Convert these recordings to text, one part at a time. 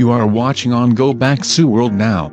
You are watching on Go Back Sue World Now.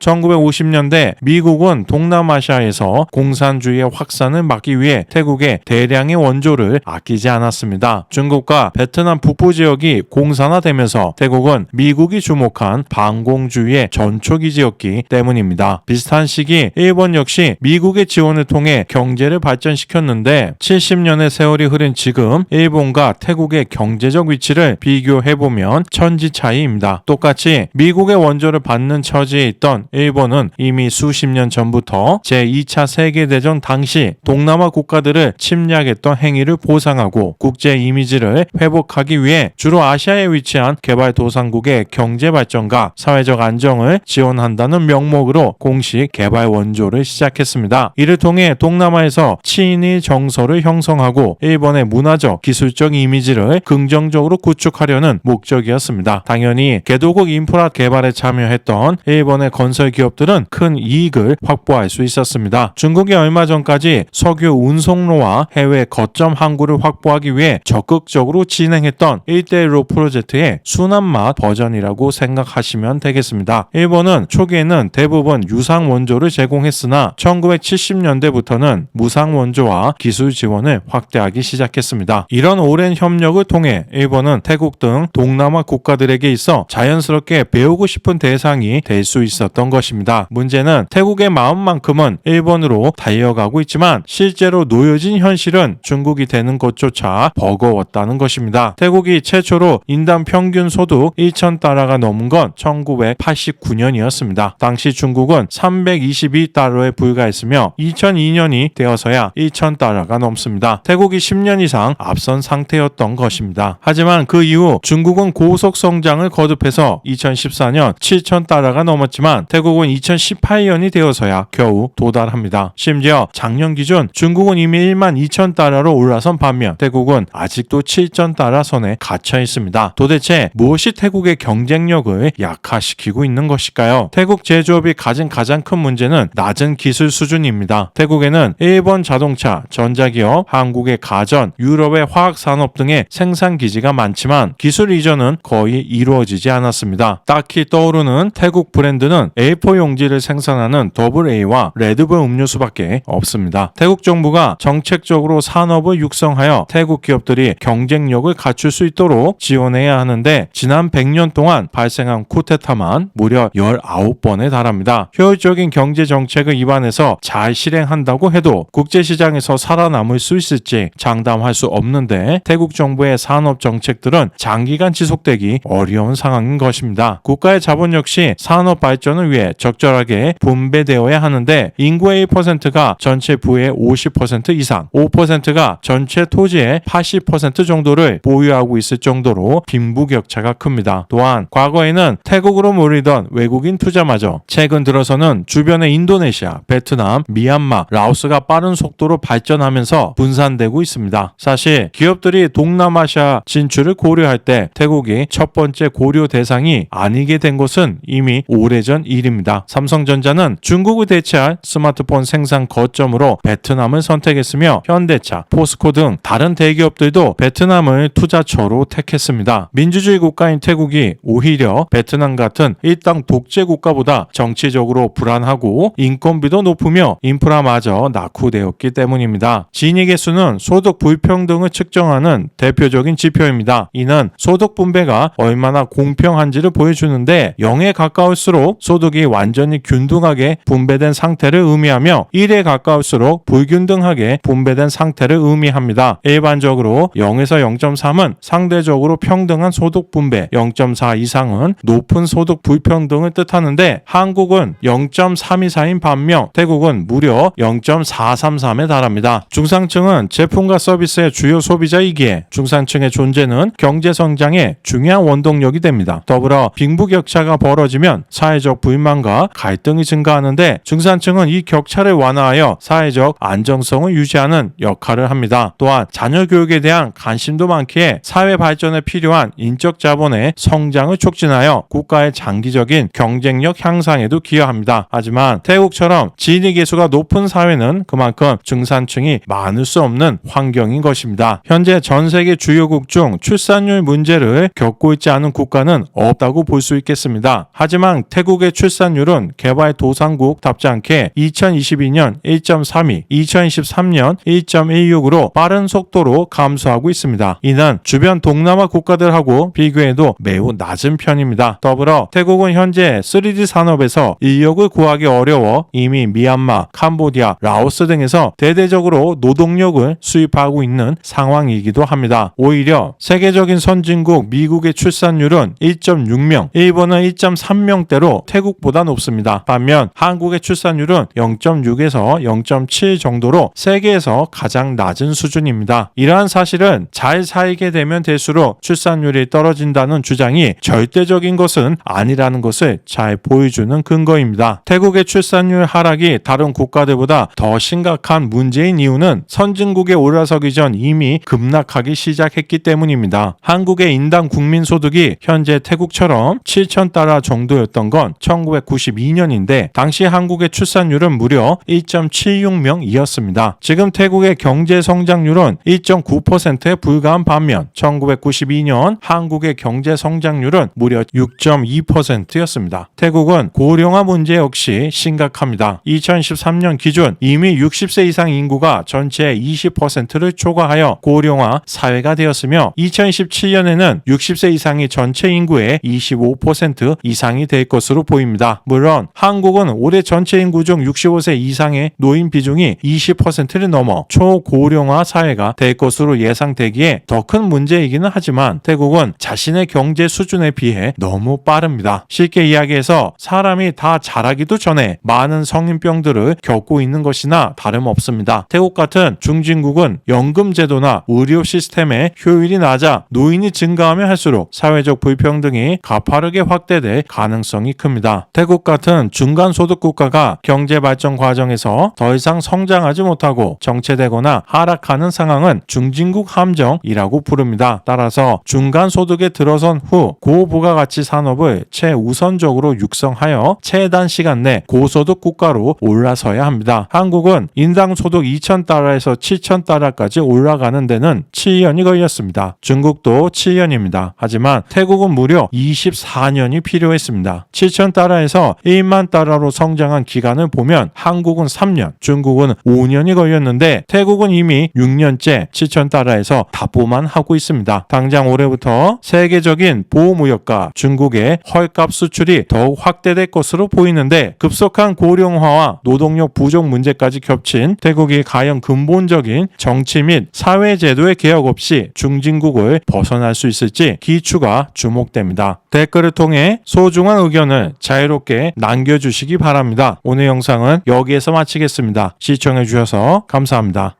1950년대 미국은 동남아시아에서 공산주의의 확산을 막기 위해 태국에 대량의 원조를 아끼지 않았습니다. 중국과 베트남 북부 지역이 공산화되면서 태국은 미국이 주목한 반공주의의 전초기지였기 때문입니다. 비슷한 시기 일본 역시 미국의 지원을 통해 경제를 발전시켰는데 70년의 세월이 흐른 지금 일본과 태국의 경제적 위치를 비교해보면 천지 차이입니다. 똑같이 미국의 원조를 받는 처지에 있던 일본은 이미 수십 년 전부터 제2차 세계대전 당시 동남아 국가들을 침략했던 행위를 보상하고 국제 이미지를 회복하기 위해 주로 아시아에 위치한 개발도상국의 경제 발전과 사회적 안정을 지원한다는 명목으로 공식 개발 원조를 시작했습니다. 이를 통해 동남아에서 친일 정서를 형성하고 일본의 문화적, 기술적 이미지를 긍정적으로 구축하려는 목적이었습니다. 당연히 개도국 인프라 개발에 참여했던 일본의 건설 기업들은 큰 이익을 확보할 수 있었습니다. 중국이 얼마 전까지 석유 운송로와 해외 거점 항구를 확보하기 위해 적극적으로 진행했던 1대1로 프로젝트의 순환맛 버전이라고 생각하시면 되겠습니다. 일본은 초기에는 대부분 유상 원조를 제공했으나 1970년대부터는 무상 원조와 기술 지원을 확대하기 시작했습니다. 이런 오랜 협력을 통해 일본은 태국 등 동남아 국가들에게 있어 자연스럽게 배우고 싶은 대상이 될 수 있었던 것입니다. 문제는 태국의 마음만큼은 일본으로 달려가고 있지만 실제로 놓여진 현실은 중국이 되는 것조차 버거웠다는 것입니다. 태국이 최초로 인당 평균 소득 1,000달러가 넘은 건 1989년이었습니다. 당시 중국은 322달러에 불과했으며 2002년이 되어서야 1,000달러가 넘습니다. 태국이 10년 이상 앞선 상태였던 것입니다. 하지만 그 이후 중국은 고속 성장을 거듭해서 2014년 7,000달러가 넘었지만 태국은 2018년이 되어서야 겨우 도달합니다. 심지어 작년 기준 중국은 이미 12,000달러로 올라선 반면 태국은 아직도 7,000달러 선에 갇혀 있습니다. 도대체 무엇이 태국의 경쟁력을 약화시키고 있는 것일까요? 태국 제조업이 가진 가장 큰 문제는 낮은 기술 수준입니다. 태국에는 일본 자동차, 전자기업, 한국의 가전, 유럽의 화학산업 등의 생산기지가 많지만 기술 이전은 거의 이루어지지 않았습니다. 딱히 떠오르는 태국 브랜드는 A4 용지를 생산하는 AA와 레드불 음료수밖에 없습니다. 태국 정부가 정책적으로 산업을 육성하여 태국 기업들이 경쟁력을 갖출 수 있도록 지원해야 하는데 지난 100년 동안 발생한 쿠데타만 무려 19번에 달합니다. 효율적인 경제 정책을 입안해서 잘 실행한다고 해도 국제시장에서 살아남을 수 있을지 장담할 수 없는데 태국 정부의 산업 정책들은 장기간 지속되기 어려운 상황인 것입니다. 국가의 자본 역시 산업 발전을 위해 적절하게 분배되어야 하는데 인구의 1%가 전체 부의 50% 이상, 5%가 전체 토지의 80% 정도를 보유하고 있을 정도로 빈부격차가 큽니다. 또한 과거에는 태국으로 몰리던 외국인 투자마저 최근 들어서는 주변의 인도네시아, 베트남, 미얀마, 라오스가 빠른 속도로 발전하면서 분산되고 있습니다. 사실 기업들이 동남아시아 진출을 고려할 때 태국이 첫 번째 고려 대상이 아니게 된 것은 이미 오래전 일입니다. 삼성전자는 중국을 대체할 스마트폰 생산 거점으로 베트남을 선택했으며 현대차, 포스코 등 다른 대기업들도 베트남을 투자처로 택했습니다. 민주주의 국가인 태국이 오히려 베트남 같은 일당 독재 국가보다 정치적으로 불안하고 인건비도 높으며 인프라마저 낙후되었기 때문입니다. 진위 계수는 소득 불평등을 측정하는 대표적인 지표입니다. 이는 소득 분배가 얼마나 공평한지를 보여주는데 0에 가까울수록 소득이 완전히 균등하게 분배된 상태를 의미하며 1에 가까울수록 불균등하게 분배된 상태를 의미합니다. 일반적으로 0에서 0.3은 상대적으로 평등한 소득 분배, 0.4 이상은 높은 소득 불평등을 뜻하는데 한국은 0.324인 반면 태국은 무려 0.433에 달합니다. 중상층은 제품과 서비스의 주요 소비자이기에 중산층의 존재는 경제 성장의 중요한 원동력이 됩니다. 더불어 빈부격차가 벌어지면 사회적 불 불만과 갈등이 증가하는데 중산층은 이 격차를 완화하여 사회적 안정성을 유지하는 역할을 합니다. 또한 자녀 교육에 대한 관심도 많기에 사회 발전에 필요한 인적 자본의 성장을 촉진하여 국가의 장기적인 경쟁력 향상에도 기여합니다. 하지만 태국처럼 지니 계수가 높은 사회는 그만큼 중산층이 많을 수 없는 환경인 것입니다. 현재 전 세계 주요국 중 출산율 문제를 겪고 있지 않은 국가는 없다고 볼 수 있겠습니다. 하지만 태국의 출산율은 개발도상국답지 않게 2022년 1.32, 2023년 1.16으로 빠른 속도로 감소하고 있습니다. 이는 주변 동남아 국가들하고 비교해도 매우 낮은 편입니다. 더불어 태국은 현재 3D 산업에서 인력을 구하기 어려워 이미 미얀마, 캄보디아, 라오스 등에서 대대적으로 노동력을 수입하고 있는 상황이기도 합니다. 오히려 세계적인 선진국 미국의 출산율은 1.6명, 일본은 1.3명대로 태국보다 높습니다. 반면 한국의 출산율은 0.6에서 0.7 정도로 세계에서 가장 낮은 수준입니다. 이러한 사실은 잘 살게 되면 될수록 출산율이 떨어진다는 주장이 절대적인 것은 아니라는 것을 잘 보여주는 근거입니다. 태국의 출산율 하락이 다른 국가들보다 더 심각한 문제인 이유는 선진국에 올라서기 전 이미 급락하기 시작했기 때문입니다. 한국의 인당 국민소득이 현재 태국처럼 7,000달러 정도였던 건 1992년인데 당시 한국의 출산율은 무려 1.76명이었습니다. 지금 태국의 경제 성장률은 1.9%에 불과한 반면 1992년 한국의 경제 성장률은 무려 6.2%였습니다. 태국은 고령화 문제 역시 심각합니다. 2013년 기준 이미 60세 이상 인구가 전체의 20%를 초과하여 고령화 사회가 되었으며 2017년에는 60세 이상이 전체 인구의 25% 이상이 될 것으로 보입니다. 물론 한국은 올해 전체 인구 중 65세 이상의 노인 비중이 20%를 넘어 초고령화 사회가 될 것으로 예상되기에 더 큰 문제이기는 하지만 태국은 자신의 경제 수준에 비해 너무 빠릅니다. 쉽게 이야기해서 사람이 다 자라기도 전에 많은 성인병들을 겪고 있는 것이나 다름없습니다. 태국 같은 중진국은 연금 제도나 의료 시스템의 효율이 낮아 노인이 증가하면 할수록 사회적 불평등이 가파르게 확대될 가능성이 큽니다. 태국 같은 중간소득 국가가 경제 발전 과정에서 더 이상 성장하지 못하고 정체되거나 하락하는 상황은 중진국 함정이라고 부릅니다. 따라서 중간소득에 들어선 후 고부가가치 산업을 최우선적으로 육성하여 최단 시간 내 고소득 국가로 올라서야 합니다. 한국은 인당 소득 2,000달러에서 7,000달러까지 올라가는 데는 7년이 걸렸습니다. 중국도 7년입니다. 하지만 태국은 무려 24년이 필요했습니다. 7,000달러에서 1만 달러로 성장한 기간을 보면 한국은 3년, 중국은 5년이 걸렸는데 태국은 이미 6년째 7,000달러에서 답보만 하고 있습니다. 당장 올해부터 세계적인 보호무역과 중국의 헐값 수출이 더욱 확대될 것으로 보이는데 급속한 고령화와 노동력 부족 문제까지 겹친 태국이 과연 근본적인 정치 및 사회제도의 개혁 없이 중진국을 벗어날 수 있을지 기추가 주목됩니다. 댓글을 통해 소중한 의견을 자유롭게 남겨주시기 바랍니다. 오늘 영상은 여기에서 마치겠습니다. 시청해주셔서 감사합니다.